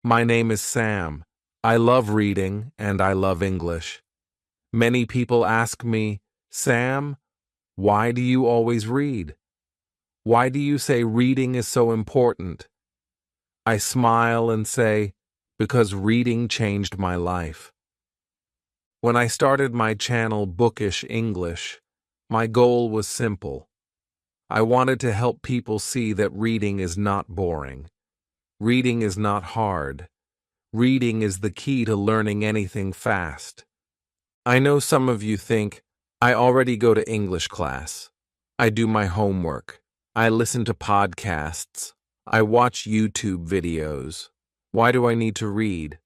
My name is Sam. I love reading and I love English. Many people ask me, Sam, why do you always read? Why do you say reading is so important? I smile and say, because reading changed my life. When I started my channel Bookish English, my goal was simple. I wanted to help people see that reading is not boring. Reading is not hard. Reading is the key to learning anything fast. I know some of you think, I already go to English class. I do my homework. I listen to podcasts. I watch YouTube videos. Why do I need to read?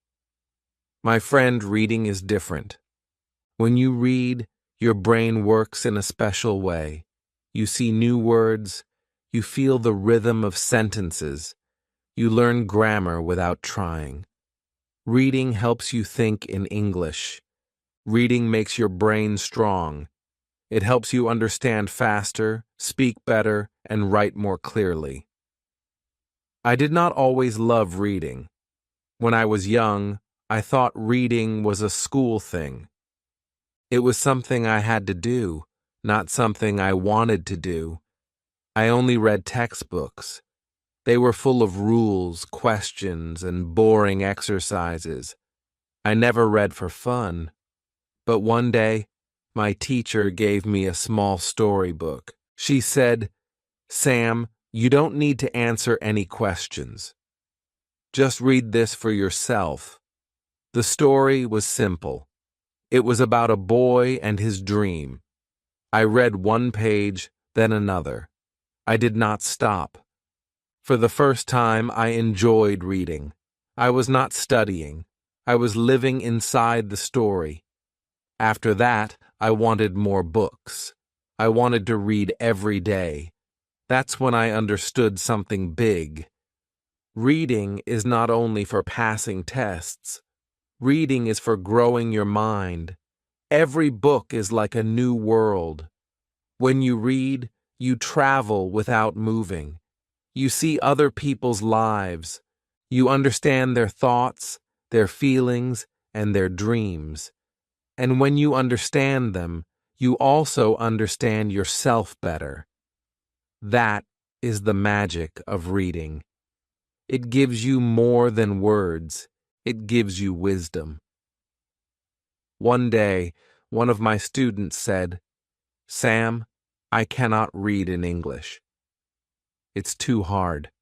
My friend, reading is different. When you read, your brain works in a special way. You see new words. You feel the rhythm of sentences. You learn grammar without trying. Reading helps you think in English. Reading makes your brain strong. It helps you understand faster, speak better, and write more clearly. I did not always love reading. When I was young, I thought reading was a school thing. It was something I had to do, not something I wanted to do. I only read textbooks. They were full of rules, questions, and boring exercises. I never read for fun. But one day, my teacher gave me a small storybook. She said, Sam, you don't need to answer any questions. Just read this for yourself. The story was simple. It was about a boy and his dream. I read one page, then another. I did not stop. For the first time, I enjoyed reading. I was not studying. I was living inside the story. After that, I wanted more books. I wanted to read every day. That's when I understood something big. Reading is not only for passing tests. Reading is for growing your mind. Every book is like a new world. When you read, you travel without moving. You see other people's lives. You understand their thoughts, their feelings, and their dreams. And when you understand them, you also understand yourself better. That is the magic of reading. It gives you more than words. It gives you wisdom. One day, one of my students said, Sam, I cannot read in English. It's too hard.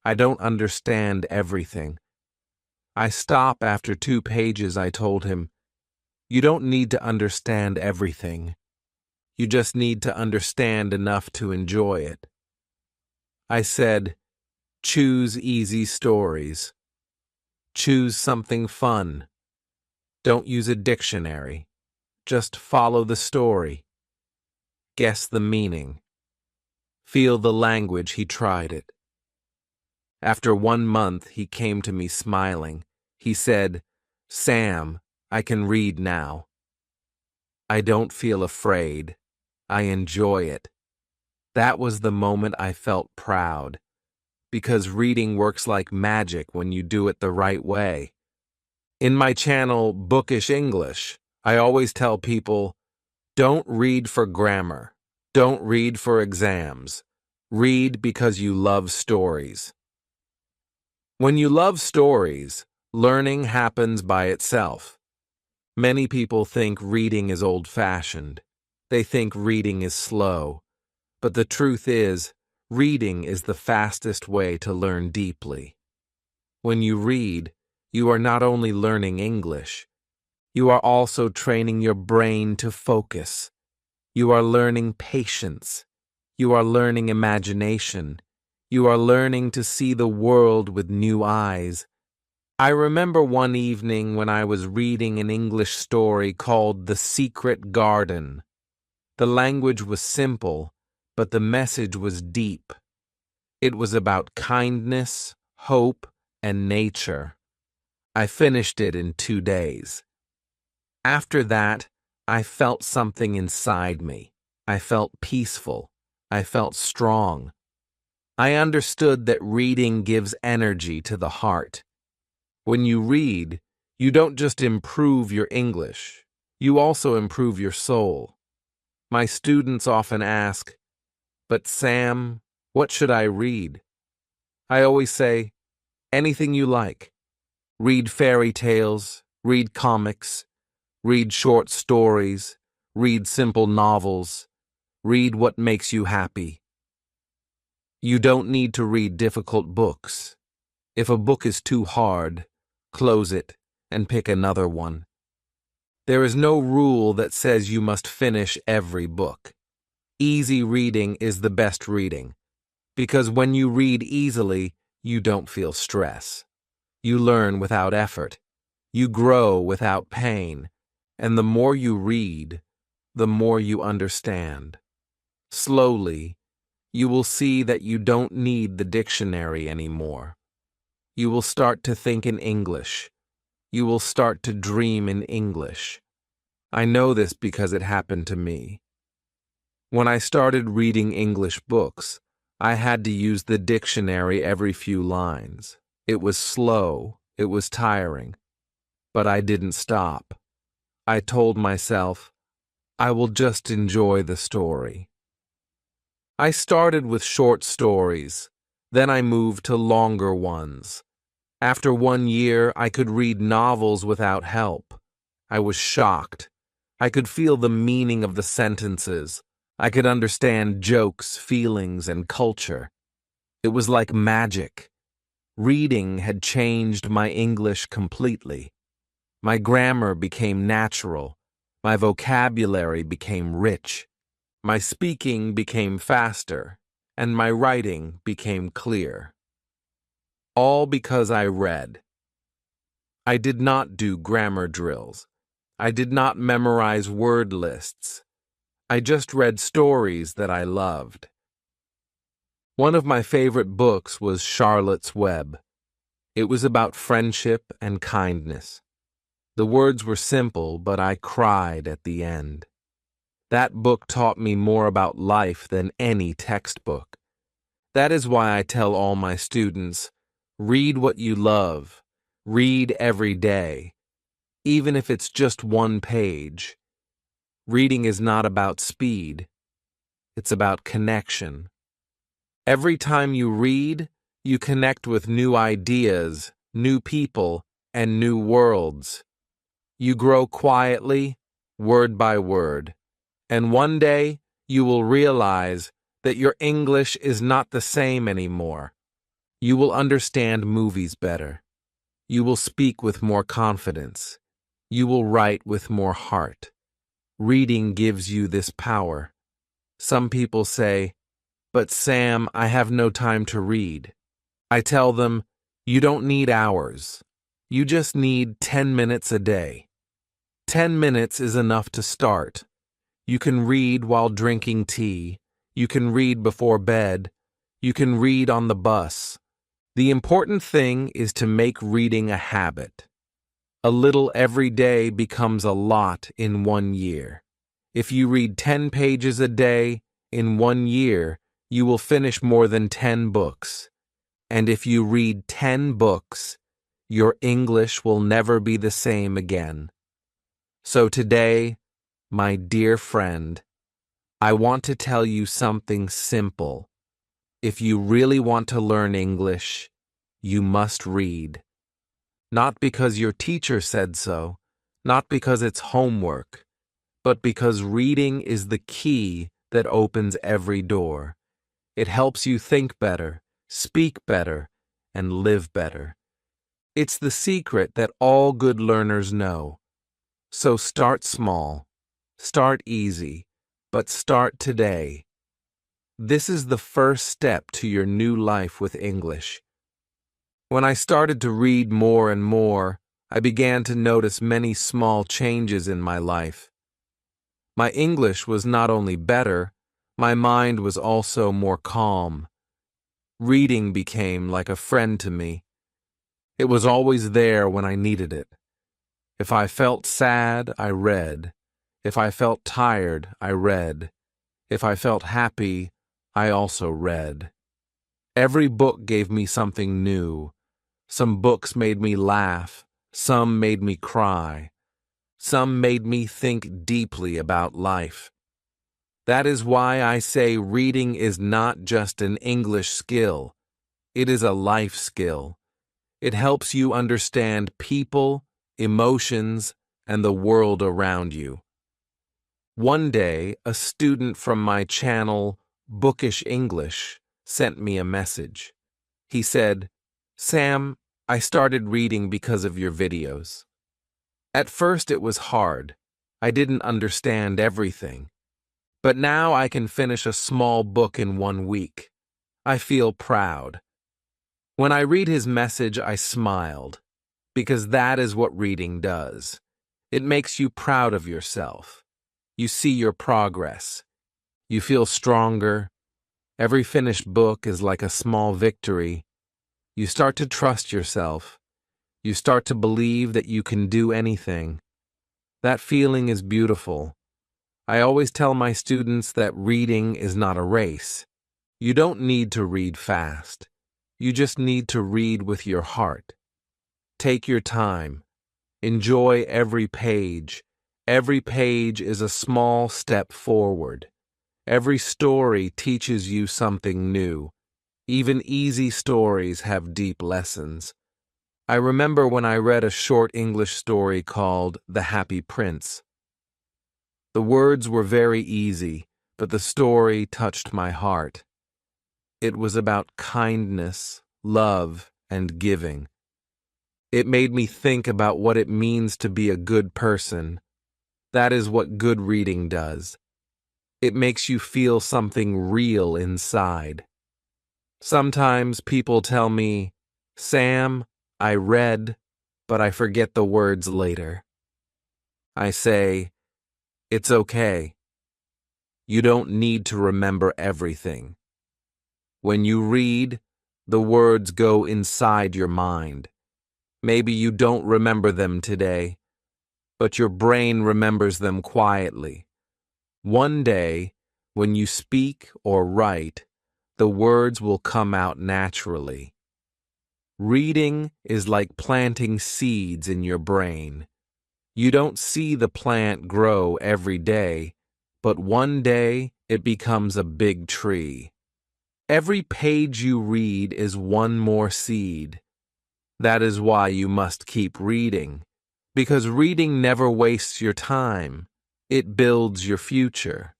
I don't understand everything. I stop after 2 pages, I told him. You don't need to understand everything. You just need to understand enough to enjoy it. I said, choose easy stories. Choose something fun. Don't use a dictionary. Just follow the story. Guess the meaning. Feel the language. He tried it. After 1 month, he came to me smiling. He said, Sam, I can read now. I don't feel afraid. I enjoy it. That was the moment I felt proud, because reading works like magic when you do it the right way. In my channel, Bookish English, I always tell people, don't read for grammar. Don't read for exams. Read because you love stories. When you love stories, learning happens by itself. Many people think reading is old-fashioned. They think reading is slow. But the truth is, reading is the fastest way to learn deeply. When you read, you are not only learning English, you are also training your brain to focus. You are learning patience. You are learning imagination. You are learning to see the world with new eyes. I remember one evening when I was reading an English story called The Secret Garden. The language was simple, but the message was deep. It was about kindness, hope, and nature. I finished it in 2 days. After that, I felt something inside me. I felt peaceful. I felt strong. I understood that reading gives energy to the heart. When you read, you don't just improve your English, you also improve your soul. My students often ask, "But Sam, what should I read?" I always say, anything you like. Read fairy tales, read comics, read short stories, read simple novels, read what makes you happy. You don't need to read difficult books. If a book is too hard, close it and pick another one. There is no rule that says you must finish every book. Easy reading is the best reading, because when you read easily, you don't feel stress. You learn without effort. You grow without pain. And the more you read, the more you understand. Slowly, you will see that you don't need the dictionary anymore. You will start to think in English. You will start to dream in English. I know this because it happened to me. When I started reading English books, I had to use the dictionary every few lines. It was slow, it was tiring, but I didn't stop. I told myself, I will just enjoy the story. I started with short stories, then I moved to longer ones. After 1 year, I could read novels without help. I was shocked. I could feel the meaning of the sentences. I could understand jokes, feelings, and culture. It was like magic. Reading had changed my English completely. My grammar became natural. My vocabulary became rich. My speaking became faster, and my writing became clear. All because I read. I did not do grammar drills. I did not memorize word lists. I just read stories that I loved. One of my favorite books was Charlotte's Web. It was about friendship and kindness. The words were simple, but I cried at the end. That book taught me more about life than any textbook. That is why I tell all my students, read what you love. Read every day, even if it's just one page. Reading is not about speed. It's about connection. Every time you read, you connect with new ideas, new people, and new worlds. You grow quietly, word by word, and one day you will realize that your English is not the same anymore. You will understand movies better. You will speak with more confidence. You will write with more heart. Reading gives you this power. Some people say, "But Sam, I have no time to read." I tell them, you don't need hours. You just need 10 minutes a day. 10 minutes is enough to start. You can read while drinking tea. You can read before bed. You can read on the bus. The important thing is to make reading a habit. A little every day becomes a lot in 1 year. If you read 10 pages a day, in 1 year, you will finish more than 10 books. And if you read 10 books, your English will never be the same again. So today, my dear friend, I want to tell you something simple. If you really want to learn English, you must read. Not because your teacher said so, not because it's homework, but because reading is the key that opens every door. It helps you think better, speak better, and live better. It's the secret that all good learners know. So start small, start easy, but start today. This is the first step to your new life with English. When I started to read more and more, I began to notice many small changes in my life. My English was not only better, my mind was also more calm. Reading became like a friend to me. It was always there when I needed it. If I felt sad, I read. If I felt tired, I read. If I felt happy, I also read. Every book gave me something new. Some books made me laugh, some made me cry, some made me think deeply about life. That is why I say reading is not just an English skill, it is a life skill. It helps you understand people, emotions, and the world around you. One day, a student from my channel, Bookish English, sent me a message. He said, "Sam, I started reading because of your videos. At first it was hard. I didn't understand everything. But now I can finish a small book in 1 week. I feel proud." When I read his message, I smiled, because that is what reading does. It makes you proud of yourself. You see your progress. You feel stronger. Every finished book is like a small victory. You start to trust yourself. You start to believe that you can do anything. That feeling is beautiful. I always tell my students that reading is not a race. You don't need to read fast. You just need to read with your heart. Take your time. Enjoy every page. Every page is a small step forward. Every story teaches you something new. Even easy stories have deep lessons. I remember when I read a short English story called The Happy Prince. The words were very easy, but the story touched my heart. It was about kindness, love, and giving. It made me think about what it means to be a good person. That is what good reading does. It makes you feel something real inside. Sometimes people tell me, "Sam, I read, but I forget the words later." I say, "It's okay. You don't need to remember everything. When you read, the words go inside your mind. Maybe you don't remember them today, but your brain remembers them quietly. One day, when you speak or write, the words will come out naturally." Reading is like planting seeds in your brain. You don't see the plant grow every day, but one day it becomes a big tree. Every page you read is one more seed. That is why you must keep reading, because reading never wastes your time. It builds your future.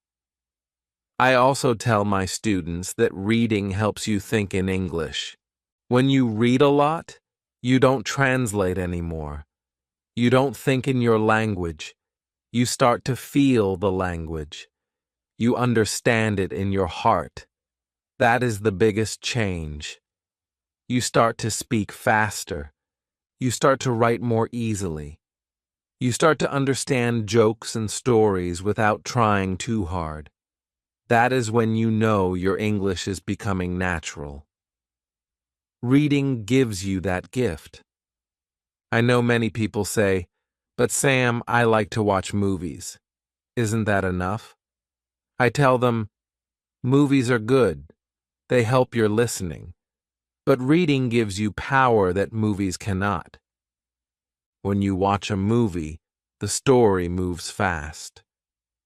I also tell my students that reading helps you think in English. When you read a lot, you don't translate anymore. You don't think in your language. You start to feel the language. You understand it in your heart. That is the biggest change. You start to speak faster. You start to write more easily. You start to understand jokes and stories without trying too hard. That is when you know your English is becoming natural. Reading gives you that gift. I know many people say, "But Sam, I like to watch movies. Isn't that enough?" I tell them, movies are good. They help your listening. But reading gives you power that movies cannot. When you watch a movie, the story moves fast.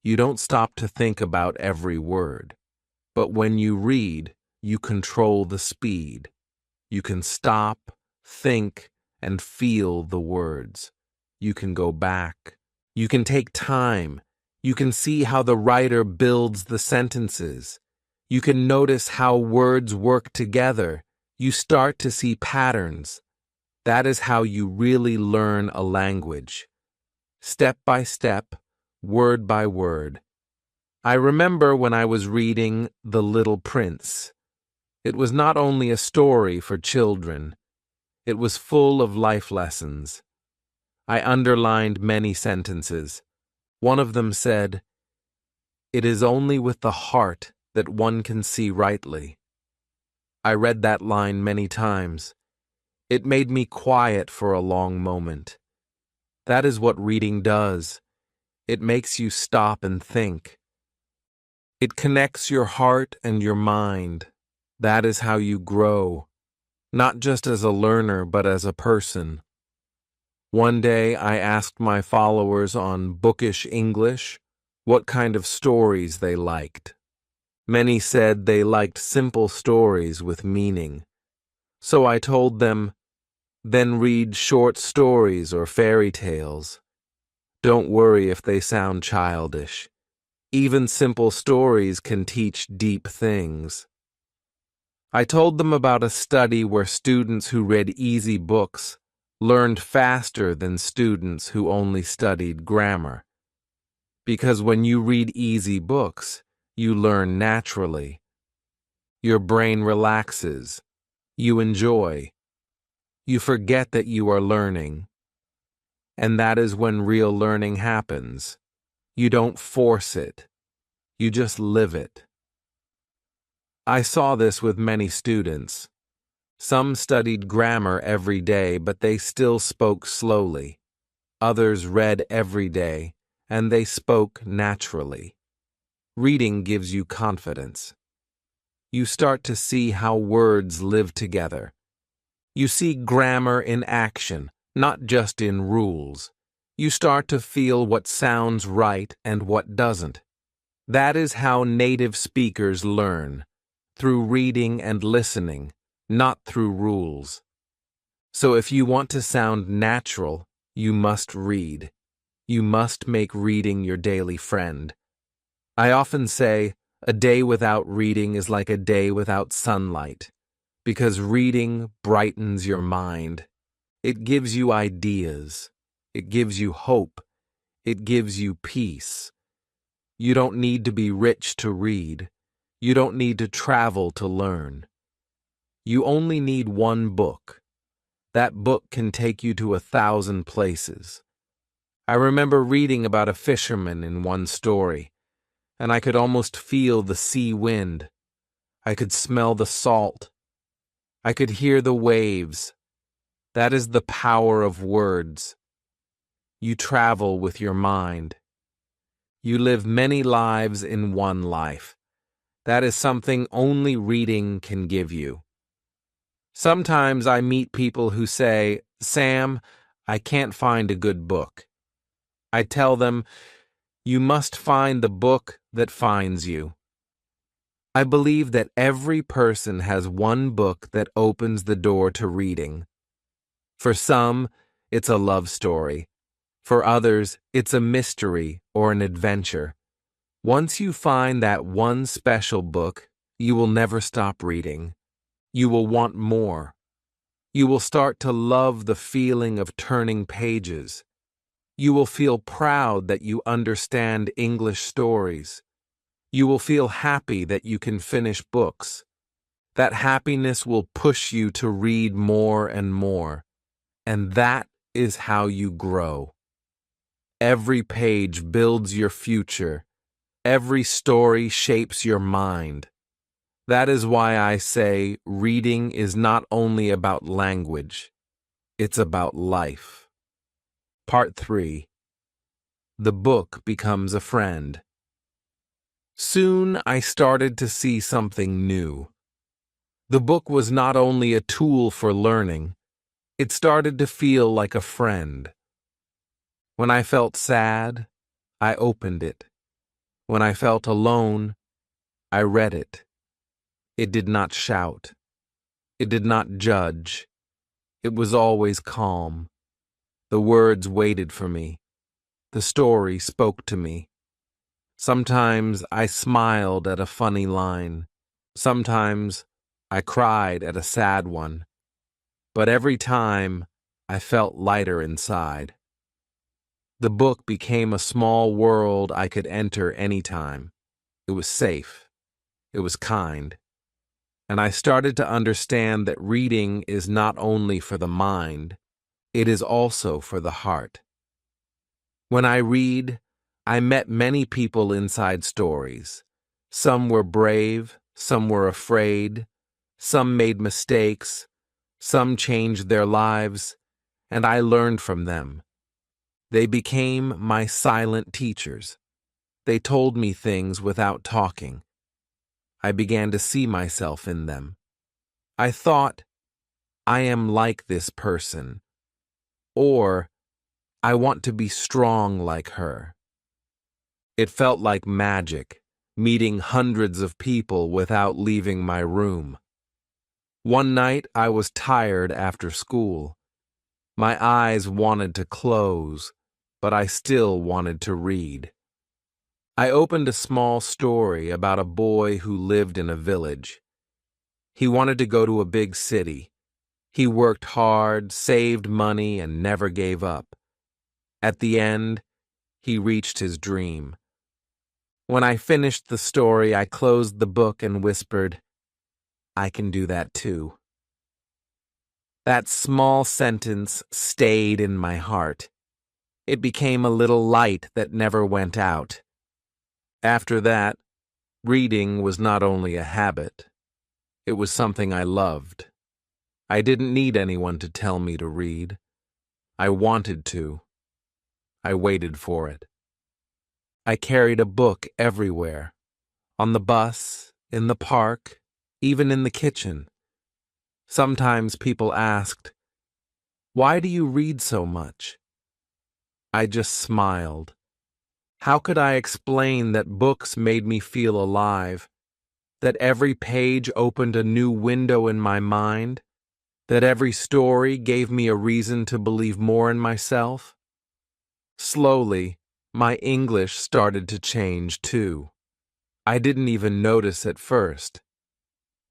You don't stop to think about every word. But when you read, you control the speed. You can stop, think, and feel the words. You can go back. You can take time. You can see how the writer builds the sentences. You can notice how words work together. You start to see patterns. That is how you really learn a language. Step by step, word by word. I remember when I was reading The Little Prince. It was not only a story for children. It was full of life lessons. I underlined many sentences. One of them said, "It is only with the heart that one can see rightly." I read that line many times. It made me quiet for a long moment. That is what reading does. It makes you stop and think. It connects your heart and your mind. That is how you grow. not just as a learner, but as a person. One day I asked my followers on Bookish English what kind of stories they liked. Many said they liked simple stories with meaning. So I told them, then read short stories or fairy tales. Don't worry if they sound childish. Even simple stories can teach deep things. I told them about a study where students who read easy books learned faster than students who only studied grammar. Because when you read easy books, you learn naturally. Your brain relaxes. You enjoy. You forget that you are learning. And that is when real learning happens. You don't force it. You just live it. I saw this with many students. Some studied grammar every day, but they still spoke slowly. Others read every day, and they spoke naturally. Reading gives you confidence. You start to see how words live together. You see grammar in action, not just in rules. You start to feel what sounds right and what doesn't. That is how native speakers learn, through reading and listening, not through rules. So if you want to sound natural, you must read. You must make reading your daily friend. I often say, a day without reading is like a day without sunlight, because reading brightens your mind. It gives you ideas. It gives you hope. It gives you peace. You don't need to be rich to read. You don't need to travel to learn. You only need one book. That book can take you to 1,000 places. I remember reading about a fisherman in one story, and I could almost feel the sea wind. I could smell the salt. I could hear the waves. That is the power of words. You travel with your mind. You live many lives in one life. That is something only reading can give you. Sometimes I meet people who say, Sam, I can't find a good book. I tell them, you must find the book that finds you. I believe that every person has one book that opens the door to reading. For some, it's a love story. For others, it's a mystery or an adventure. Once you find that one special book, you will never stop reading. You will want more. You will start to love the feeling of turning pages. You will feel proud that you understand English stories. You will feel happy that you can finish books. That happiness will push you to read more and more. And that is how you grow. Every page builds your future. Every story shapes your mind. That is why I say reading is not only about language, it's about life. Part 3. The book becomes a friend. Soon I started to see something new. The book was not only a tool for learning, it started to feel like a friend. When I felt sad, I opened it. When I felt alone, I read it. It did not shout. It did not judge. It was always calm. The words waited for me. The story spoke to me. Sometimes I smiled at a funny line. Sometimes I cried at a sad one. But every time, I felt lighter inside. The book became a small world I could enter anytime. It was safe. It was kind. And I started to understand that reading is not only for the mind, it is also for the heart. When I read, I met many people inside stories. Some were brave, some were afraid, some made mistakes, some changed their lives, and I learned from them. They became my silent teachers. They told me things without talking. I began to see myself in them. I thought, I am like this person, or I want to be strong like her. It felt like magic, meeting hundreds of people without leaving my room. One night I was tired after school. My eyes wanted to close, but I still wanted to read. I opened a small story about a boy who lived in a village. He wanted to go to a big city. He worked hard, saved money, and never gave up. At the end, he reached his dream. When I finished the story, I closed the book and whispered, "I can do that too." That small sentence stayed in my heart. It became a little light that never went out. After that, reading was not only a habit, it was something I loved. I didn't need anyone to tell me to read. I wanted to. I waited for it. I carried a book everywhere, on the bus, in the park, even in the kitchen. Sometimes people asked, "Why do you read so much?" I just smiled. How could I explain that books made me feel alive, that every page opened a new window in my mind, that every story gave me a reason to believe more in myself? Slowly, my English started to change too. I didn't even notice at first.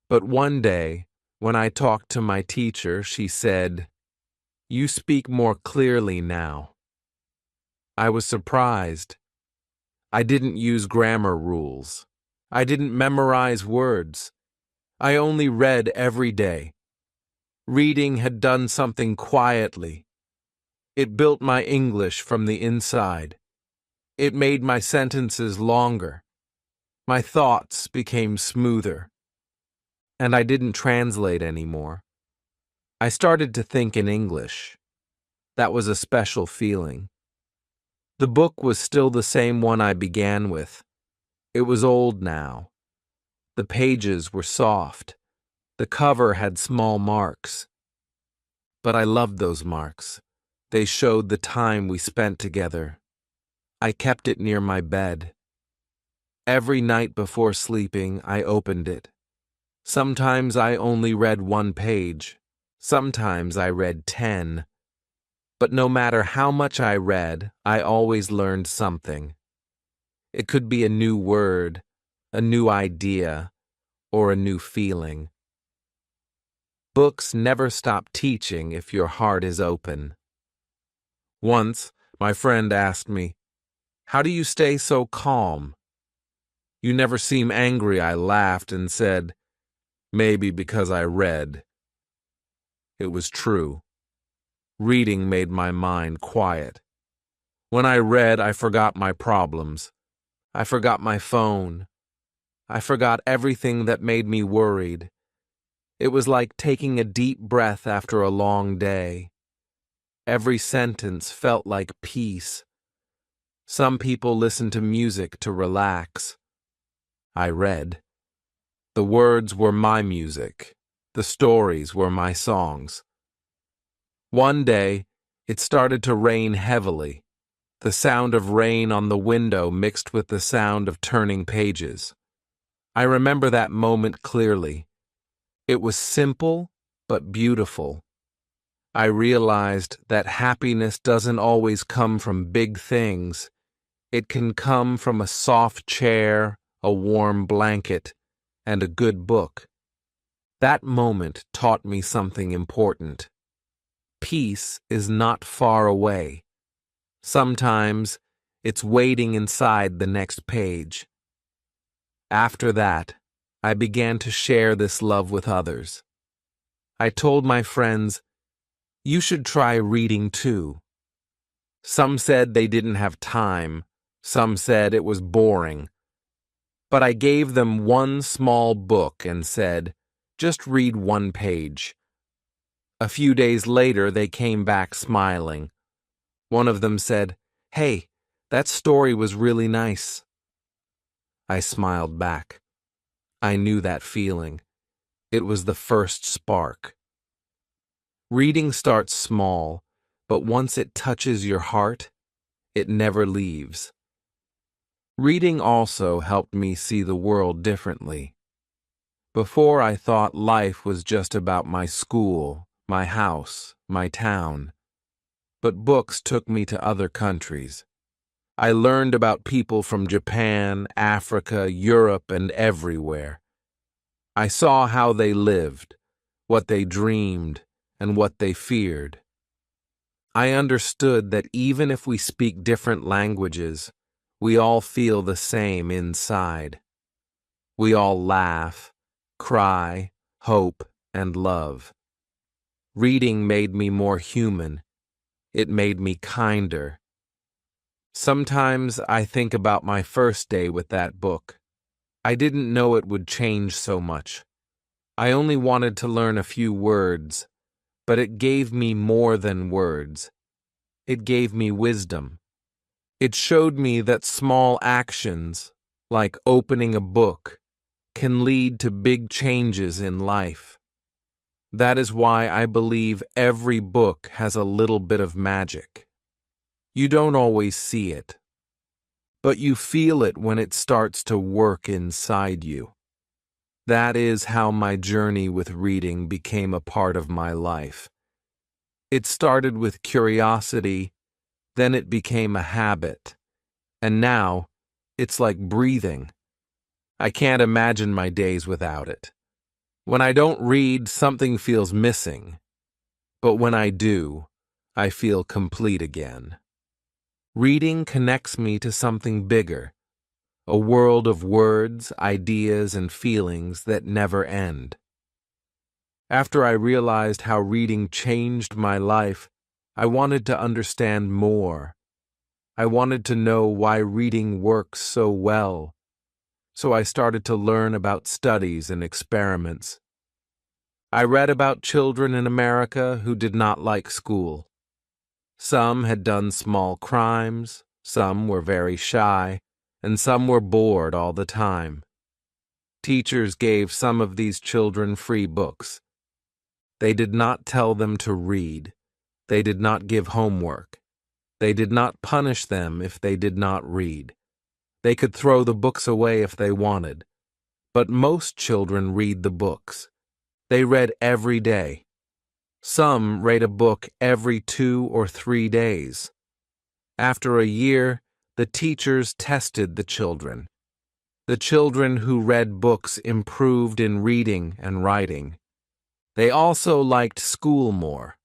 But one day, when I talked to my teacher, she said, "You speak more clearly now." I was surprised. I didn't use grammar rules. I didn't memorize words. I only read every day. Reading had done something quietly. It built my English from the inside. It made my sentences longer. My thoughts became smoother. And I didn't translate anymore. I started to think in English. That was a special feeling. The book was still the same one I began with. It was old now. The pages were soft. The cover had small marks. But I loved those marks. They showed the time we spent together. I kept it near my bed. Every night before sleeping, I opened it. Sometimes I only read one page. Sometimes I read 10. But no matter how much I read, I always learned something. It could be a new word, a new idea, or a new feeling. Books never stop teaching if your heart is open. Once, my friend asked me, "How do you stay so calm?" "You never seem angry," I laughed and said, "Maybe because I read." It was true. Reading made my mind quiet. When I read, I forgot my problems. I forgot my phone. I forgot everything that made me worried. It was like taking a deep breath after a long day. Every sentence felt like peace. Some people listen to music to relax. I read. The words were my music. The stories were my songs. One day, it started to rain heavily. The sound of rain on the window mixed with the sound of turning pages. I remember that moment clearly. It was simple, but beautiful. I realized that happiness doesn't always come from big things. It can come from a soft chair, a warm blanket, and a good book. That moment taught me something important. Peace is not far away. Sometimes it's waiting inside the next page. After that, I began to share this love with others. I told my friends, "You should try reading too." Some said they didn't have time. Some said it was boring. But I gave them one small book and said, "Just read one page." A few days later, they came back smiling. One of them said, "Hey, that story was really nice." I smiled back. I knew that feeling. It was the first spark. Reading starts small, but once it touches your heart, it never leaves. Reading also helped me see the world differently. Before, I thought life was just about my school, my house, my town. But books took me to other countries. I learned about people from Japan, Africa, Europe, and everywhere. I saw how they lived, what they dreamed, and what they feared. I understood that even if we speak different languages, we all feel the same inside. We all laugh, cry, hope, and love. Reading made me more human. It made me kinder. Sometimes I think about my first day with that book. I didn't know it would change so much. I only wanted to learn a few words, but it gave me more than words. It gave me wisdom. It showed me that small actions, like opening a book, can lead to big changes in life. That is why I believe every book has a little bit of magic. You don't always see it, but you feel it when it starts to work inside you. That is how my journey with reading became a part of my life. It started with curiosity, then it became a habit, and now it's like breathing. I can't imagine my days without it. When I don't read, something feels missing, but when I do, I feel complete again. Reading connects me to something bigger, a world of words, ideas, and feelings that never end. After I realized how reading changed my life, I wanted to understand more. I wanted to know why reading works so well, so I started to learn about studies and experiments. I read about children in America who did not like school. Some had done small crimes, some were very shy, and some were bored all the time. Teachers gave some of these children free books. They did not tell them to read. They did not give homework. They did not punish them if they did not read. They could throw the books away if they wanted. But most children read the books. They read every day. Some read a book every 2 or 3 days. After a year, the teachers tested the children. The children who read books improved in reading and writing. They also liked school more.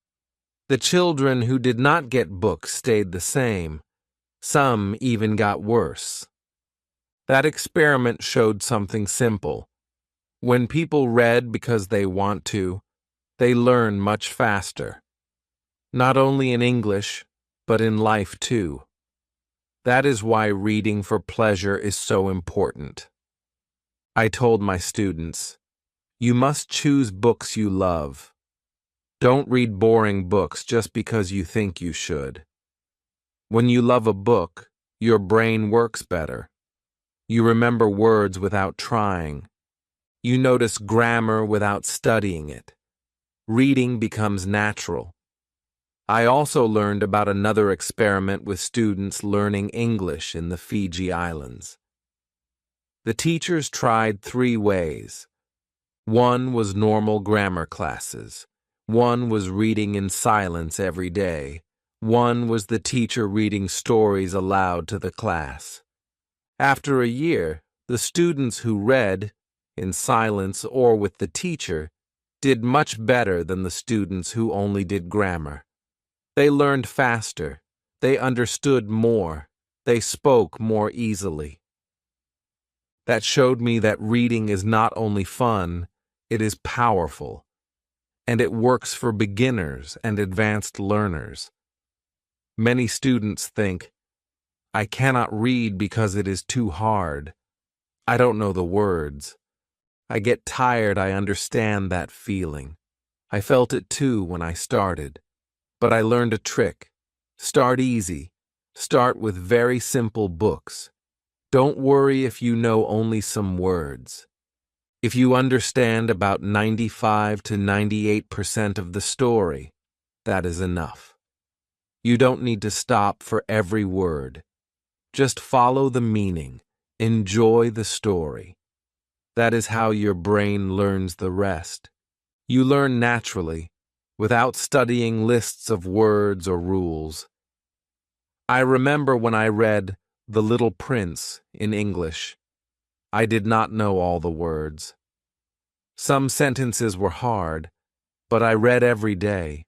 The children who did not get books stayed the same. Some even got worse. That experiment showed something simple. When people read because they want to, they learn much faster. Not only in English, but in life too. That is why reading for pleasure is so important. I told my students, you must choose books you love. Don't read boring books just because you think you should. When you love a book, your brain works better. You remember words without trying. You notice grammar without studying it. Reading becomes natural. I also learned about another experiment with students learning English in the Fiji Islands. The teachers tried 3 ways. One was normal grammar classes. One was reading in silence every day. One was the teacher reading stories aloud to the class. After a year, the students who read, in silence or with the teacher, did much better than the students who only did grammar. They learned faster. They understood more. They spoke more easily. That showed me that reading is not only fun, it is powerful. And it works for beginners and advanced learners. Many students think, I cannot read because it is too hard. I don't know the words. I get tired. I understand that feeling. I felt it too when I started. But I learned a trick. Start easy. Start with very simple books. Don't worry if you know only some words. If you understand about 95 to 98% of the story, that is enough. You don't need to stop for every word. Just follow the meaning. Enjoy the story. That is how your brain learns the rest. You learn naturally, without studying lists of words or rules. I remember when I read The Little Prince in English. I did not know all the words. Some sentences were hard, but I read every day.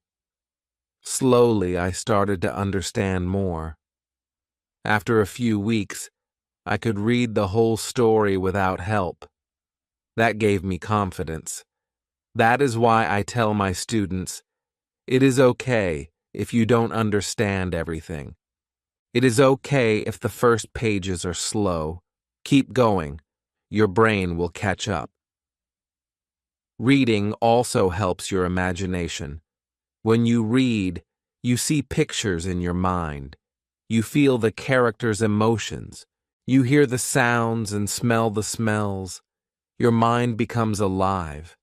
Slowly, I started to understand more. After a few weeks, I could read the whole story without help. That gave me confidence. That is why I tell my students, it is okay if you don't understand everything. It is okay if the first pages are slow. Keep going. Your brain will catch up. Reading also helps your imagination. When you read, you see pictures in your mind. You feel the characters' emotions. You hear the sounds and smell the smells. Your mind becomes alive.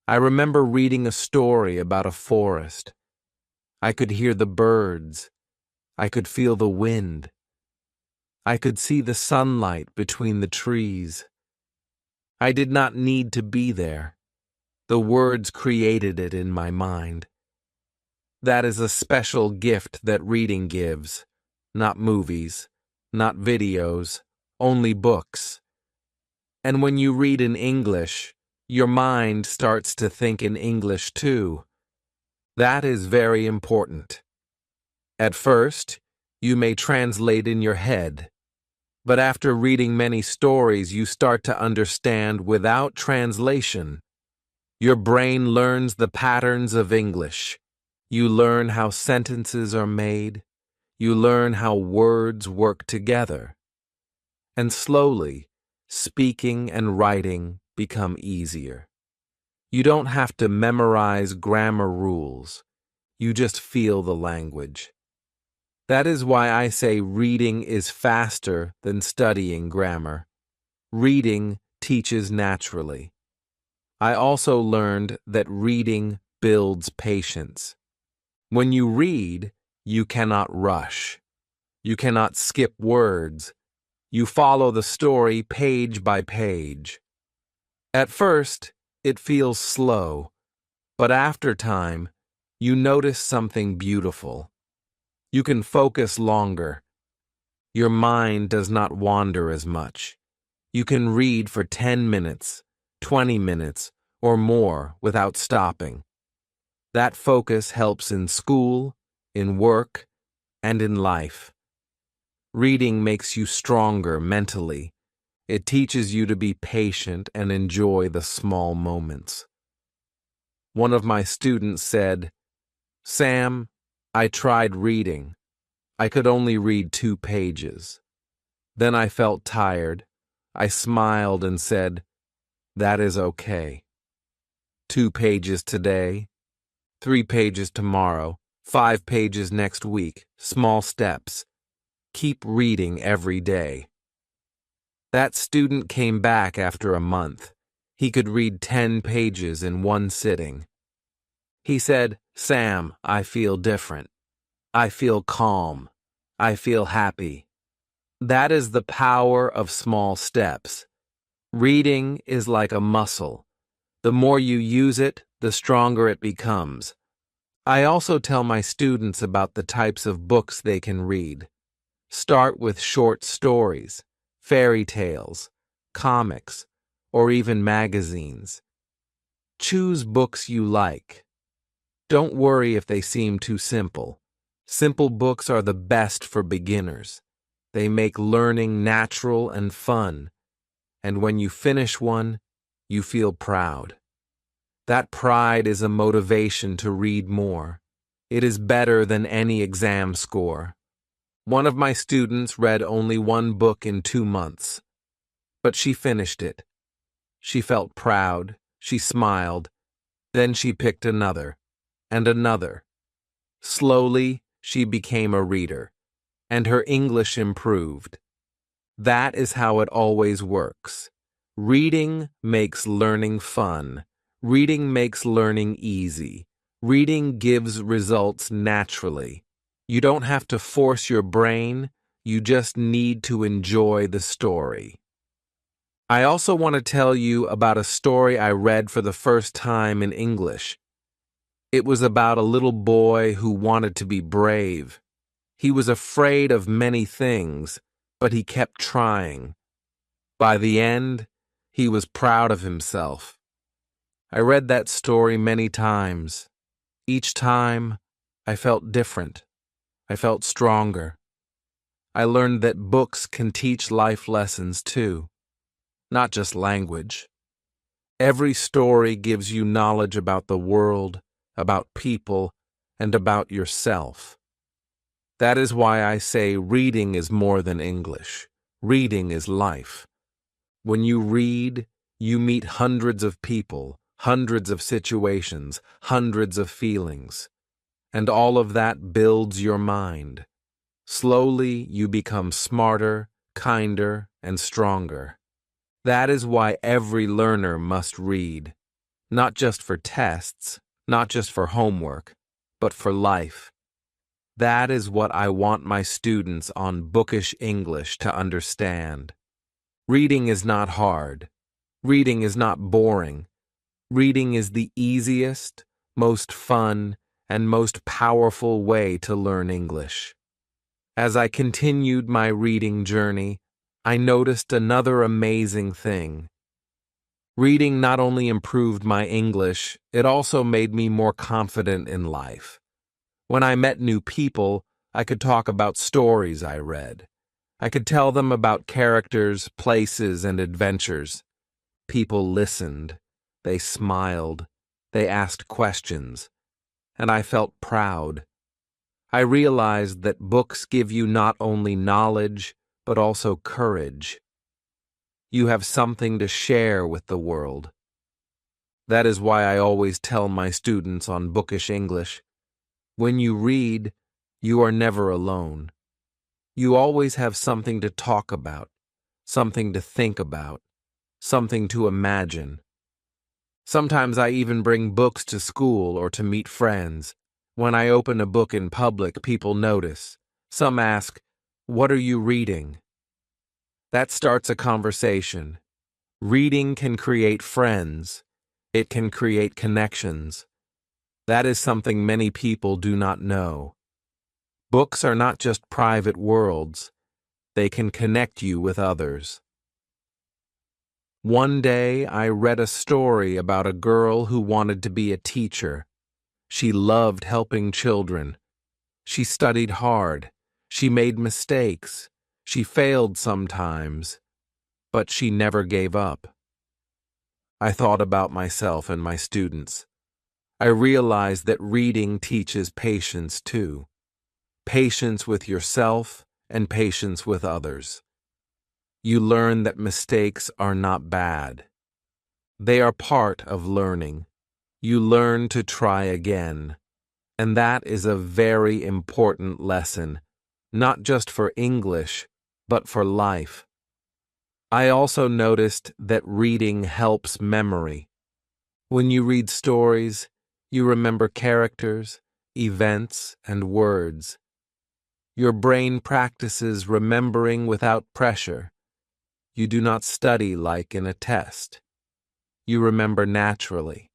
I remember reading a story about a forest. I could hear the birds. I could feel the wind. I could see the sunlight between the trees. I did not need to be there. The words created it in my mind. That is a special gift that reading gives. Not movies, not videos, only books. And when you read in English, your mind starts to think in English too. That is very important. At first, you may translate in your head, but after reading many stories, you start to understand without translation. Your brain learns the patterns of English. You learn how sentences are made. You learn how words work together. And slowly, speaking and writing become easier. You don't have to memorize grammar rules. You just feel the language. That is why I say reading is faster than studying grammar. Reading teaches naturally. I also learned that reading builds patience. When you read, you cannot rush. You cannot skip words. You follow the story page by page. At first, it feels slow, but after time, you notice something beautiful. You can focus longer. Your mind does not wander as much. You can read for 10 minutes, 20 minutes, or more without stopping. That focus helps in school, in work, and in life. Reading makes you stronger mentally. It teaches you to be patient and enjoy the small moments. One of my students said, "Sam, I tried reading. I could only read 2 pages. Then I felt tired. I smiled and said, 'That is okay. 2 pages today, 3 pages tomorrow, 5 pages next week, small steps. Keep reading every day.'" That student came back after a month. He could read 10 pages in one sitting. He said, "Sam, I feel different. I feel calm. I feel happy." That is the power of small steps. Reading is like a muscle. The more you use it, the stronger it becomes. I also tell my students about the types of books they can read. Start with short stories, fairy tales, comics, or even magazines. Choose books you like. Don't worry if they seem too simple. Simple books are the best for beginners. They make learning natural and fun. And when you finish one, you feel proud. That pride is a motivation to read more. It is better than any exam score. One of my students read only 1 book in 2 months, but she finished it. She felt proud. She smiled. Then she picked another, and another. Slowly, she became a reader, and her English improved. That is how it always works. Reading makes learning fun. Reading makes learning easy. Reading gives results naturally. You don't have to force your brain, you just need to enjoy the story. I also want to tell you about a story I read for the first time in English. It was about a little boy who wanted to be brave. He was afraid of many things, but he kept trying. By the end, he was proud of himself. I read that story many times. Each time, I felt different. I felt stronger. I learned that books can teach life lessons too, not just language. Every story gives you knowledge about the world, about people, and about yourself. That is why I say reading is more than English. Reading is life. When you read, you meet hundreds of people, hundreds of situations, hundreds of feelings. And all of that builds your mind. Slowly, you become smarter, kinder, and stronger. That is why every learner must read. Not just for tests, not just for homework, but for life. That is what I want my students on Bookish English to understand. Reading is not hard. Reading is not boring. Reading is the easiest, most fun, and most powerful way to learn English. As I continued my reading journey, I noticed another amazing thing. Reading not only improved my English, it also made me more confident in life. When I met new people, I could talk about stories I read. I could tell them about characters, places, and adventures. People listened. They smiled. They asked questions. And I felt proud. I realized that books give you not only knowledge, but also courage. You have something to share with the world. That is why I always tell my students on Bookish English, when you read, you are never alone. You always have something to talk about, something to think about, something to imagine. Sometimes I even bring books to school or to meet friends. When I open a book in public, people notice. Some ask, "What are you reading?" That starts a conversation. Reading can create friends. It can create connections. That is something many people do not know. Books are not just private worlds. They can connect you with others. One day, I read a story about a girl who wanted to be a teacher. She loved helping children. She studied hard. She made mistakes. She failed sometimes, but she never gave up. I thought about myself and my students. I realized that reading teaches patience too. Patience with yourself and patience with others. You learn that mistakes are not bad. They are part of learning. You learn to try again. And that is a very important lesson, not just for English, but for life. I also noticed that reading helps memory. When you read stories, you remember characters, events, and words. Your brain practices remembering without pressure. You do not study like in a test. You remember naturally.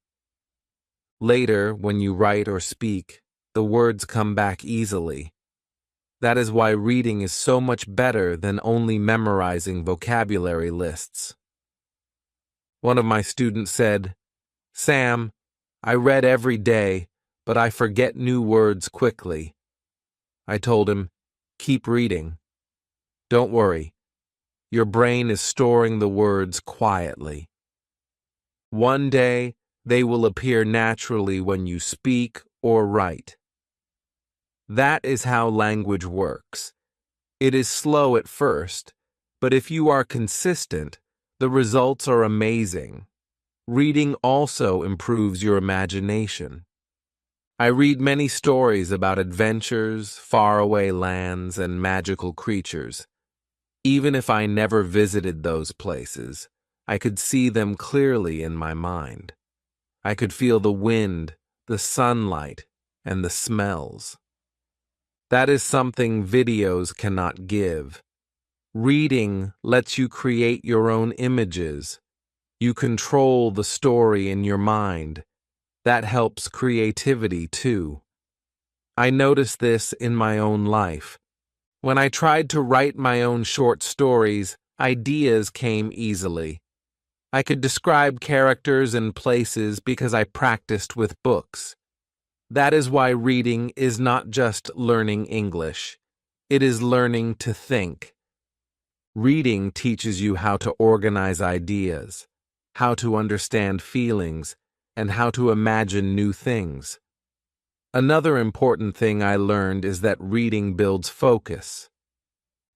Later, when you write or speak, the words come back easily. That is why reading is so much better than only memorizing vocabulary lists. One of my students said, "Sam, I read every day, but I forget new words quickly." I told him, "Keep reading. Don't worry. Your brain is storing the words quietly. One day, they will appear naturally when you speak or write." That is how language works. It is slow at first, but if you are consistent, the results are amazing. Reading also improves your imagination. I read many stories about adventures, faraway lands, and magical creatures. Even if I never visited those places, I could see them clearly in my mind. I could feel the wind, the sunlight, and the smells. That is something videos cannot give. Reading lets you create your own images. You control the story in your mind. That helps creativity too. I noticed this in my own life. When I tried to write my own short stories, ideas came easily. I could describe characters and places because I practiced with books. That is why reading is not just learning English. It is learning to think. Reading teaches you how to organize ideas, how to understand feelings, and how to imagine new things. Another important thing I learned is that reading builds focus.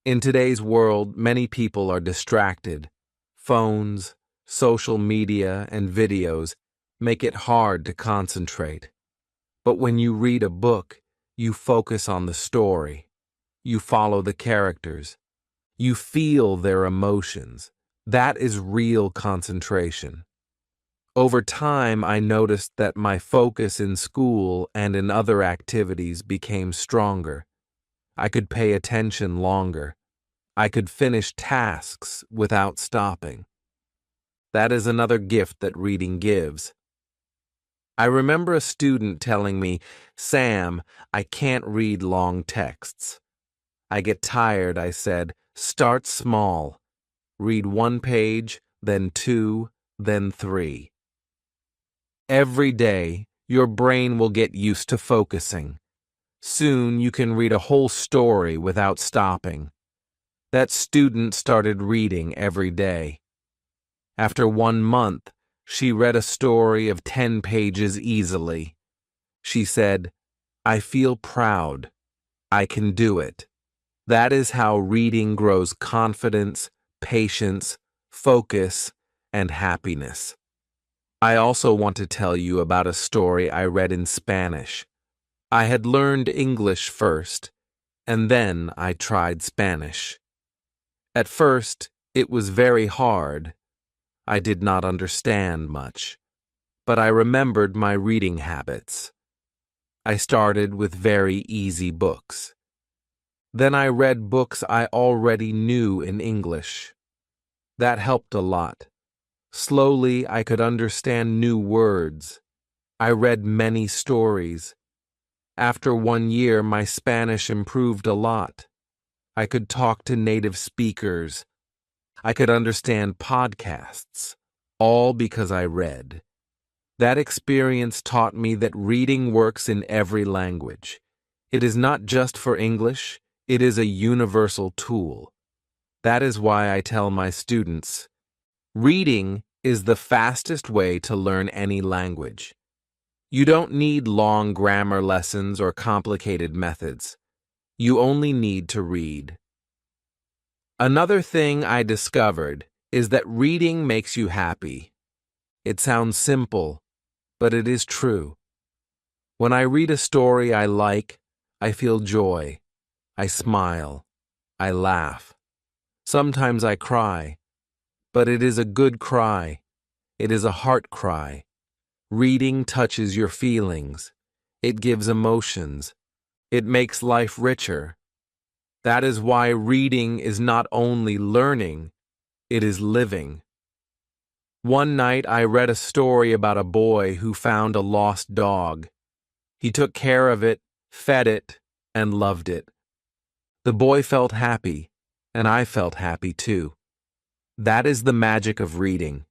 In today's world, many people are distracted. Phones, social media, and videos make it hard to concentrate. But when you read a book, you focus on the story. You follow the characters. You feel their emotions. That is real concentration. Over time, I noticed that my focus in school and in other activities became stronger. I could pay attention longer. I could finish tasks without stopping. That is another gift that reading gives. I remember a student telling me, "Sam, I can't read long texts." I get tired, I said. Start small. Read 1 page, then 2, then 3. Every day, your brain will get used to focusing. Soon you can read a whole story without stopping. That student started reading every day. After 1 month, she read a story of 10 pages easily. She said, "I feel proud. I can do it." That is how reading grows confidence, patience, focus, and happiness. I also want to tell you about a story I read in Spanish. I had learned English first, and then I tried Spanish. At first, it was very hard. I did not understand much, but I remembered my reading habits. I started with very easy books. Then I read books I already knew in English. That helped a lot. Slowly, I could understand new words. I read many stories. After 1 year, my Spanish improved a lot. I could talk to native speakers. I could understand podcasts, all because I read. That experience taught me that reading works in every language. It is not just for English. It is a universal tool. That is why I tell my students, reading is the fastest way to learn any language. You don't need long grammar lessons or complicated methods. You only need to read. Another thing I discovered is that reading makes you happy. It sounds simple, but it is true. When I read a story I like, I feel joy. I smile. I laugh. Sometimes I cry. But it is a good cry. It is a heart cry. Reading touches your feelings. It gives emotions. It makes life richer. That is why reading is not only learning, it is living. One night I read a story about a boy who found a lost dog. He took care of it, fed it, and loved it. The boy felt happy, and I felt happy too. That is the magic of reading.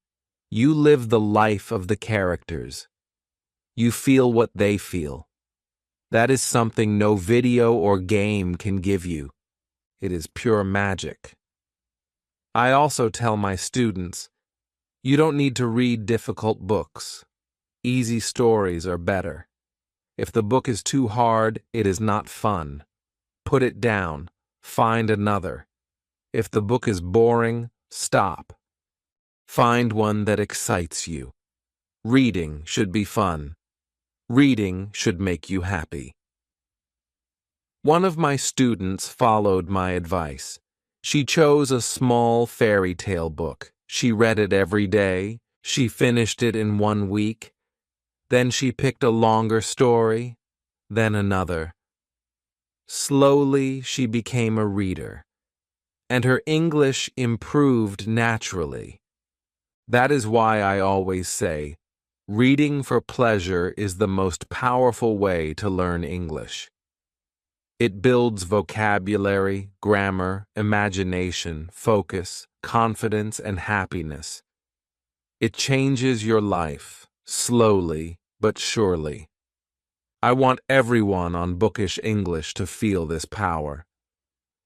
You live the life of the characters. You feel what they feel. That is something no video or game can give you. It is pure magic. I also tell my students, you don't need to read difficult books. Easy stories are better. If the book is too hard, it is not fun. Put it down. Find another. If the book is boring, stop. Find one that excites you. Reading should be fun. Reading should make you happy. One of my students followed my advice. She chose a small fairy tale book. She read it every day. She finished it in 1 week. Then she picked a longer story, then another. Slowly, she became a reader, and her English improved naturally. That is why I always say, reading for pleasure is the most powerful way to learn English. It builds vocabulary, grammar, imagination, focus, confidence, and happiness. It changes your life, slowly but surely. I want everyone on Bookish English to feel this power.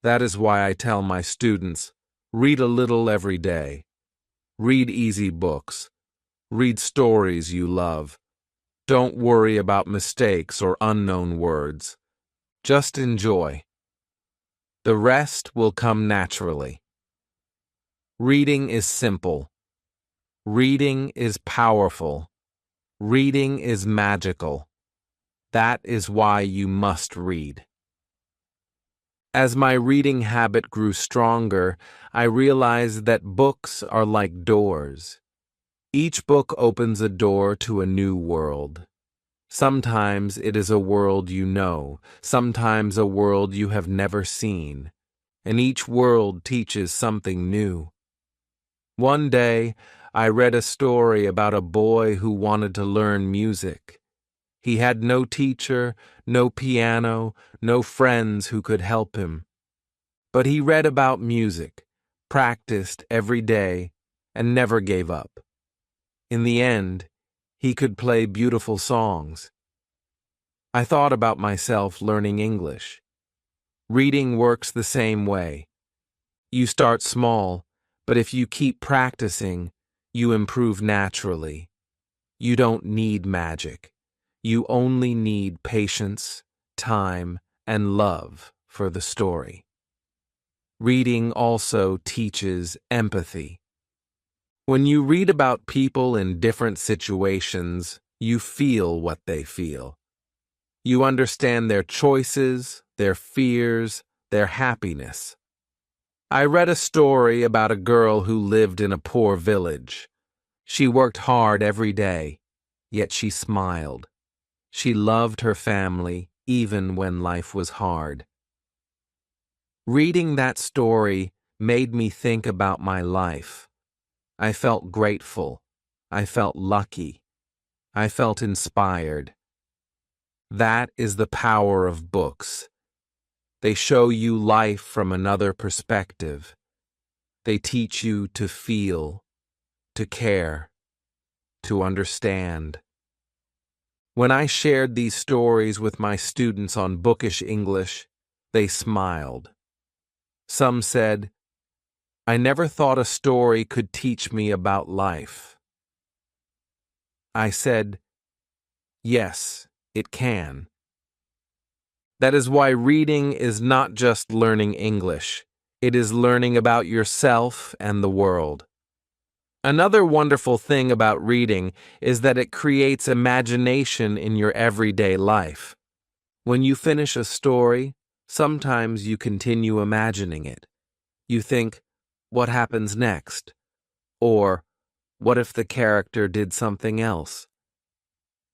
That is why I tell my students, read a little every day. Read easy books. Read stories you love. Don't worry about mistakes or unknown words. Just enjoy. The rest will come naturally. Reading is simple. Reading is powerful. Reading is magical. That is why you must read. As my reading habit grew stronger, I realized that books are like doors. Each book opens a door to a new world. Sometimes it is a world you know, sometimes a world you have never seen, and each world teaches something new. One day, I read a story about a boy who wanted to learn music. He had no teacher, no piano, no friends who could help him. But he read about music, practiced every day, and never gave up. In the end, he could play beautiful songs. I thought about myself learning English. Reading works the same way. You start small, but if you keep practicing, you improve naturally. You don't need magic. You only need patience, time, and love for the story. Reading also teaches empathy. When you read about people in different situations, you feel what they feel. You understand their choices, their fears, their happiness. I read a story about a girl who lived in a poor village. She worked hard every day, yet she smiled. She loved her family even when life was hard. Reading that story made me think about my life. I felt grateful. I felt lucky. I felt inspired. That is the power of books. They show you life from another perspective. They teach you to feel, to care, to understand. When I shared these stories with my students on Bookish English, they smiled. Some said, "I never thought a story could teach me about life." I said, "Yes, it can." That is why reading is not just learning English. It is learning about yourself and the world. Another wonderful thing about reading is that it creates imagination in your everyday life. When you finish a story, sometimes you continue imagining it. You think, what happens next? Or, what if the character did something else?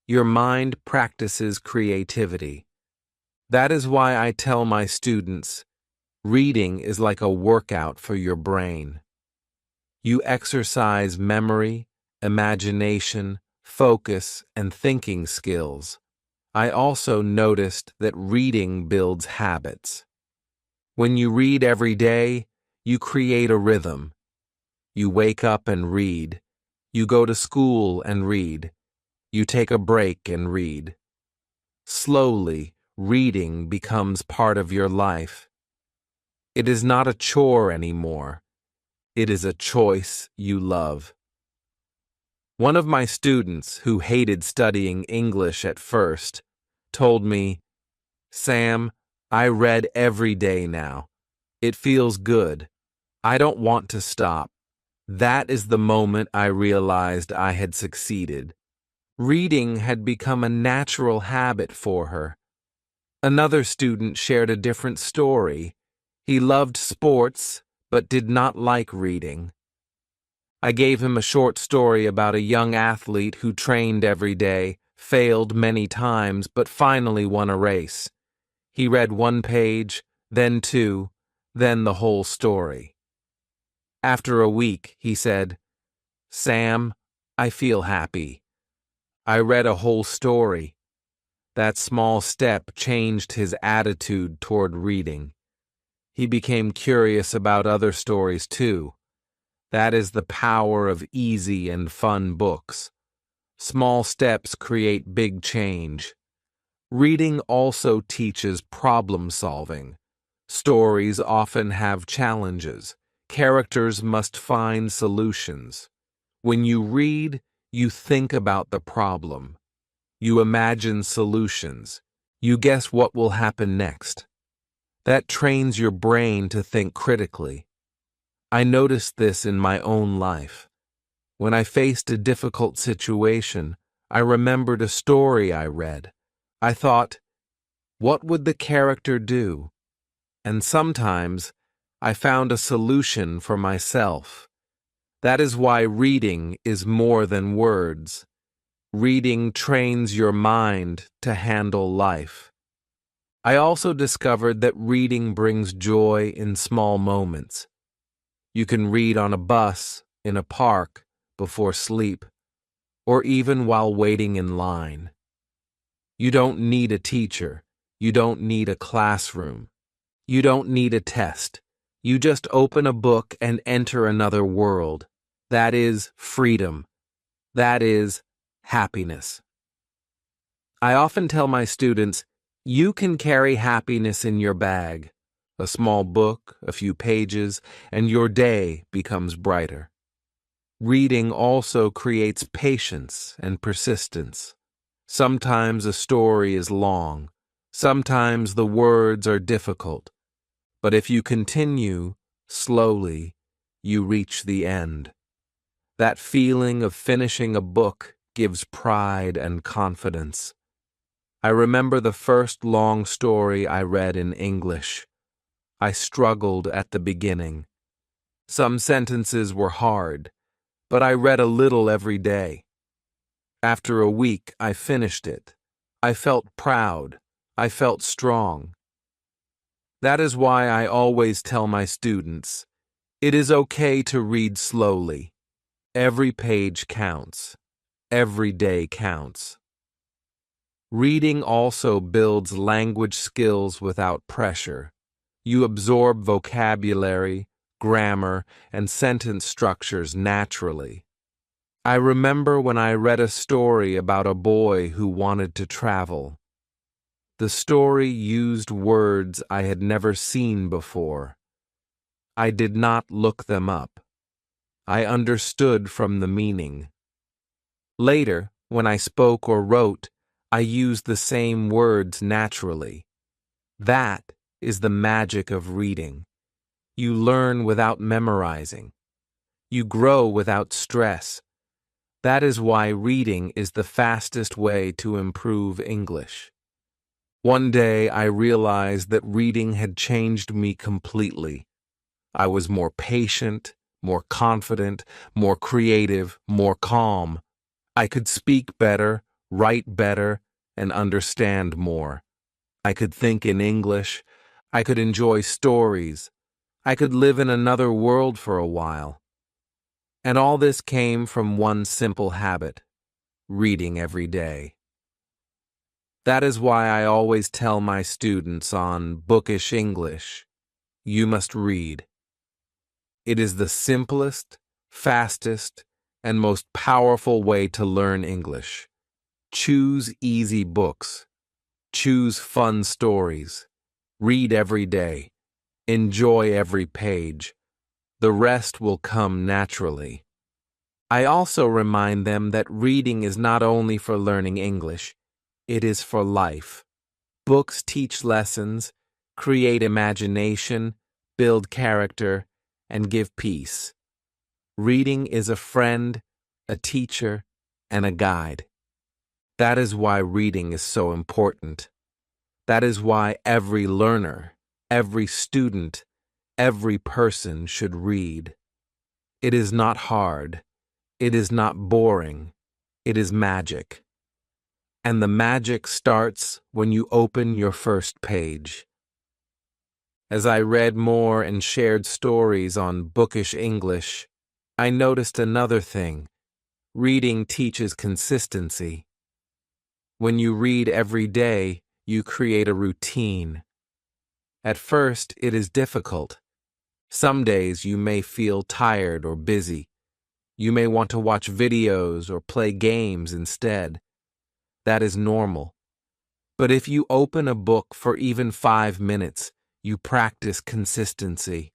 Your mind practices creativity. That is why I tell my students, reading is like a workout for your brain. You exercise memory, imagination, focus, and thinking skills. I also noticed that reading builds habits. When you read every day, you create a rhythm. You wake up and read. You go to school and read. You take a break and read. Slowly, reading becomes part of your life. It is not a chore anymore. It is a choice you love. One of my students, who hated studying English at first, told me, "Sam, I read every day now. It feels good. I don't want to stop." That is the moment I realized I had succeeded. Reading had become a natural habit for her. Another student shared a different story. He loved sports, but did not like reading. I gave him a short story about a young athlete who trained every day, failed many times, but finally won a race. He read one page, then two, then the whole story. After a week, he said, "Sam, I feel happy. I read a whole story." That small step changed his attitude toward reading. He became curious about other stories too. That is the power of easy and fun books. Small steps create big change. Reading also teaches problem solving. Stories often have challenges. Characters must find solutions. When you read, you think about the problem. You imagine solutions. You guess what will happen next. That trains your brain to think critically. I noticed this in my own life. When I faced a difficult situation, I remembered a story I read. I thought, what would the character do? And sometimes I found a solution for myself. That is why reading is more than words. Reading trains your mind to handle life. I also discovered that reading brings joy in small moments. You can read on a bus, in a park, before sleep, or even while waiting in line. You don't need a teacher. You don't need a classroom. You don't need a test. You just open a book and enter another world. That is freedom. That is happiness. I often tell my students, you can carry happiness in your bag. A small book, a few pages, and your day becomes brighter. Reading also creates patience and persistence. Sometimes a story is long. Sometimes the words are difficult. But if you continue, slowly, you reach the end. That feeling of finishing a book gives pride and confidence. I remember the first long story I read in English. I struggled at the beginning. Some sentences were hard, but I read a little every day. After a week, I finished it. I felt proud. I felt strong. That is why I always tell my students, it is okay to read slowly. Every page counts. Every day counts. Reading also builds language skills without pressure. You absorb vocabulary, grammar, and sentence structures naturally. I remember when I read a story about a boy who wanted to travel. The story used words I had never seen before. I did not look them up. I understood from the meaning. Later, when I spoke or wrote, I used the same words naturally. That is the magic of reading. You learn without memorizing. You grow without stress. That is why reading is the fastest way to improve English. One day I realized that reading had changed me completely. I was more patient, more confident, more creative, more calm. I could speak better, write better, and understand more. I could think in English. I could enjoy stories. I could live in another world for a while. And all this came from one simple habit: reading every day. That is why I always tell my students on Bookish English, you must read. It is the simplest, fastest, and most powerful way to learn English. Choose easy books. Choose fun stories. Read every day. Enjoy every page. The rest will come naturally. I also remind them that reading is not only for learning English, it is for life. Books teach lessons, create imagination, build character, and give peace. Reading is a friend, a teacher, and a guide. That is why reading is so important. That is why every learner, every student, every person should read. It is not hard. It is not boring. It is magic. And the magic starts when you open your first page. As I read more and shared stories on Bookish English, I noticed another thing. Reading teaches consistency. When you read every day, you create a routine. At first, it is difficult. Some days you may feel tired or busy. You may want to watch videos or play games instead. That is normal. But if you open a book for even 5 minutes, you practice consistency.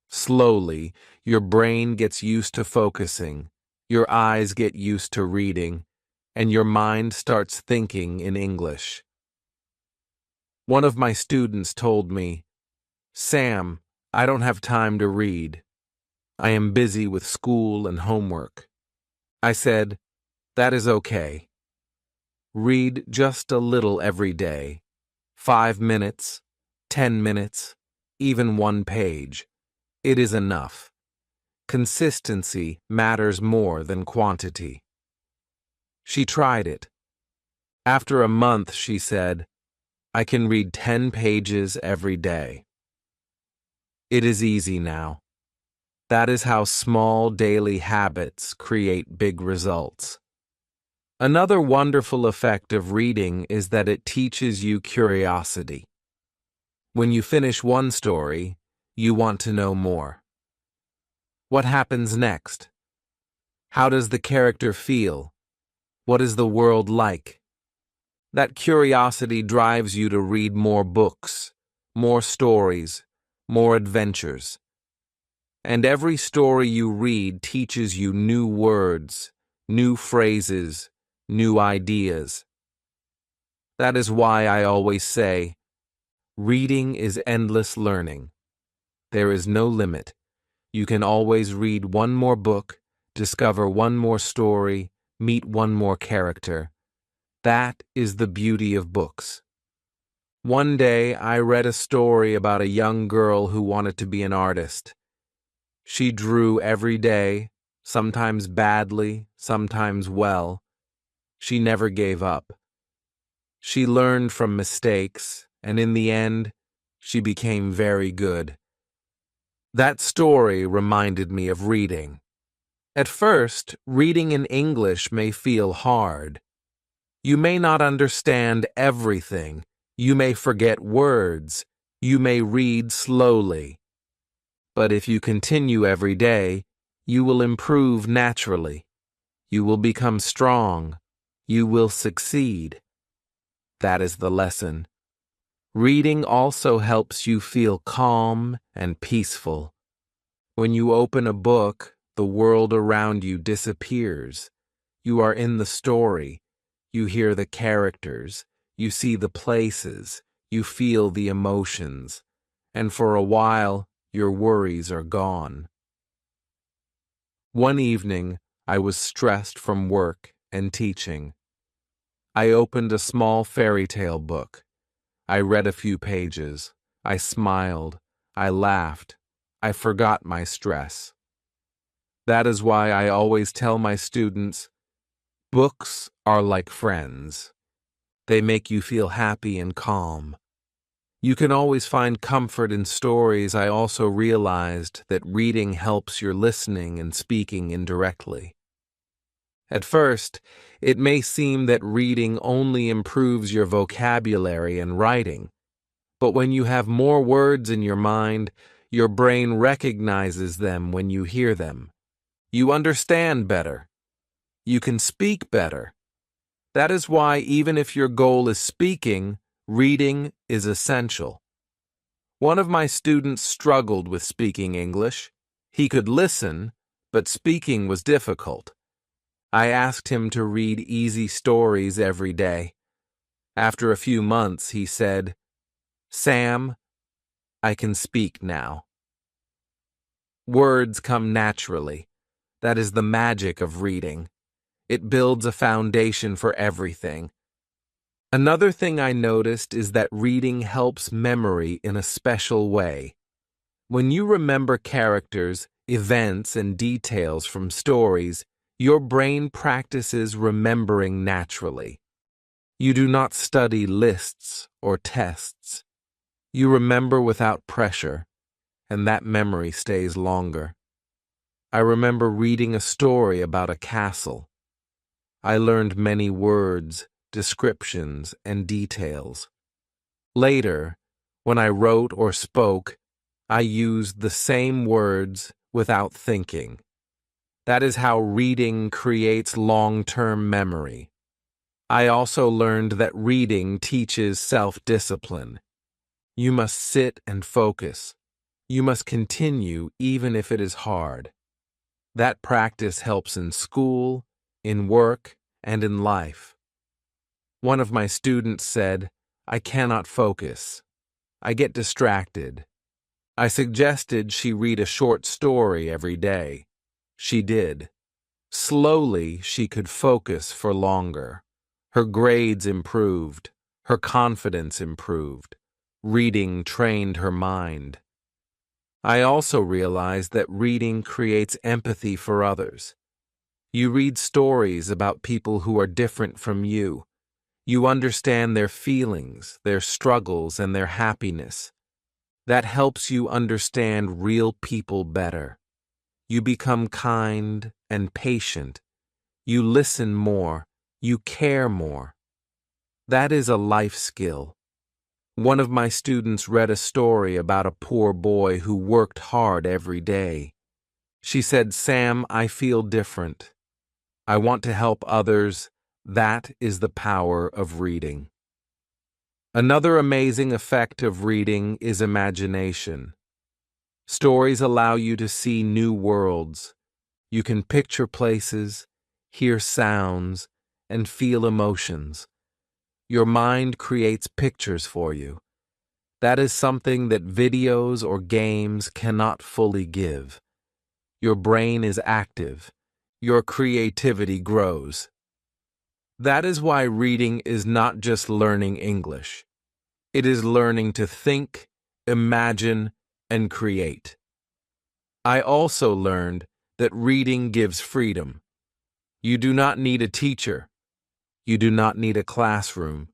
Slowly, your brain gets used to focusing, your eyes get used to reading, and your mind starts thinking in English. One of my students told me, "Sam, I don't have time to read. I am busy with school and homework." I said, "That is okay. Read just a little every day. 5 minutes, 10 minutes, even 1 page. It is enough. Consistency matters more than quantity." She tried it. After a month, she said, "I can read 10 pages every day." It is easy now. That is how small daily habits create big results. Another wonderful effect of reading is that it teaches you curiosity. When you finish one story, you want to know more. What happens next? How does the character feel? What is the world like? That curiosity drives you to read more books, more stories, more adventures. And every story you read teaches you new words, new phrases, new ideas. That is why I always say, reading is endless learning. There is no limit. You can always read one more book, discover one more story, meet one more character. That is the beauty of books. One day, I read a story about a young girl who wanted to be an artist. She drew every day, sometimes badly, sometimes well. She never gave up. She learned from mistakes, and in the end, she became very good. That story reminded me of reading. At first, reading in English may feel hard. You may not understand everything. You may forget words. You may read slowly. But if you continue every day, you will improve naturally. You will become strong. You will succeed. That is the lesson. Reading also helps you feel calm and peaceful. When you open a book, the world around you disappears. You are in the story. You hear the characters. You see the places. You feel the emotions. And for a while, your worries are gone. One evening, I was stressed from work and teaching. I opened a small fairy tale book. I read a few pages. I smiled. I laughed. I forgot my stress. That is why I always tell my students, books are like friends. They make you feel happy and calm. You can always find comfort in stories. I also realized that reading helps your listening and speaking indirectly. At first, it may seem that reading only improves your vocabulary and writing, but when you have more words in your mind, your brain recognizes them when you hear them. You understand better. You can speak better. That is why even if your goal is speaking, reading is essential. One of my students struggled with speaking English. He could listen, but speaking was difficult. I asked him to read easy stories every day. After a few months, he said, "Sam, I can speak now." Words come naturally. That is the magic of reading. It builds a foundation for everything. Another thing I noticed is that reading helps memory in a special way. When you remember characters, events, and details from stories, your brain practices remembering naturally. You do not study lists or tests. You remember without pressure, and that memory stays longer. I remember reading a story about a castle. I learned many words, descriptions, and details. Later, when I wrote or spoke, I used the same words without thinking. That is how reading creates long-term memory. I also learned that reading teaches self-discipline. You must sit and focus. You must continue even if it is hard. That practice helps in school, in work, and in life. One of my students said, "I cannot focus. I get distracted." I suggested she read a short story every day. She did. Slowly, she could focus for longer. Her grades improved. Her confidence improved. Reading trained her mind. I also realized that reading creates empathy for others. You read stories about people who are different from you. You understand their feelings, their struggles, and their happiness. That helps you understand real people better. You become kind and patient. You listen more. You care more. That is a life skill. One of my students read a story about a poor boy who worked hard every day. She said, "Sam, I feel different. I want to help others." That is the power of reading. Another amazing effect of reading is imagination. Stories allow you to see new worlds. You can picture places, hear sounds, and feel emotions. Your mind creates pictures for you. That is something that videos or games cannot fully give. Your brain is active. Your creativity grows. That is why reading is not just learning English. It is learning to think, imagine, and create. I also learned that reading gives freedom. You do not need a teacher. You do not need a classroom.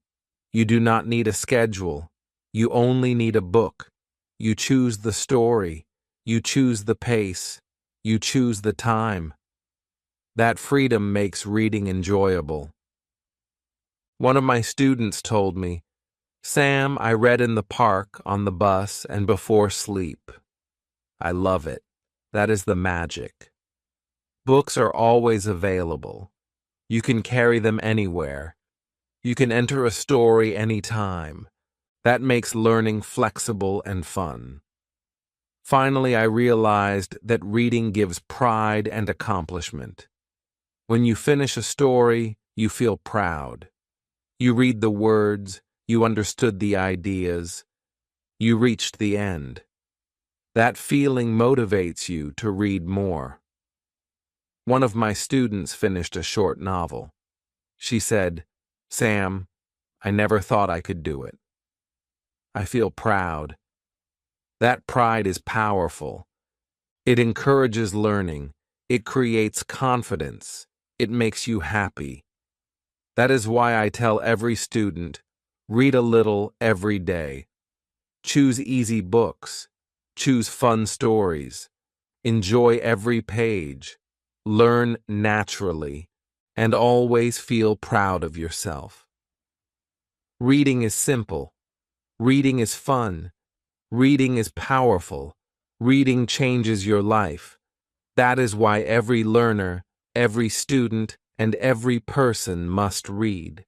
You do not need a schedule. You only need a book. You choose the story. You choose the pace. You choose the time. That freedom makes reading enjoyable. One of my students told me, "Sam, I read in the park, on the bus, and before sleep." I love it. That is the magic. Books are always available. You can carry them anywhere. You can enter a story anytime. That makes learning flexible and fun. Finally, I realized that reading gives pride and accomplishment. When you finish a story, you feel proud. You read the words, you understood the ideas, you reached the end. That feeling motivates you to read more. One of my students finished a short novel. She said, "Sam, I never thought I could do it." I feel proud. That pride is powerful. It encourages learning. It creates confidence. It makes you happy. That is why I tell every student, read a little every day. Choose easy books. Choose fun stories. Enjoy every page. Learn naturally. And always feel proud of yourself. Reading is simple. Reading is fun. Reading is powerful. Reading changes your life. That is why every learner, every student, and every person must read.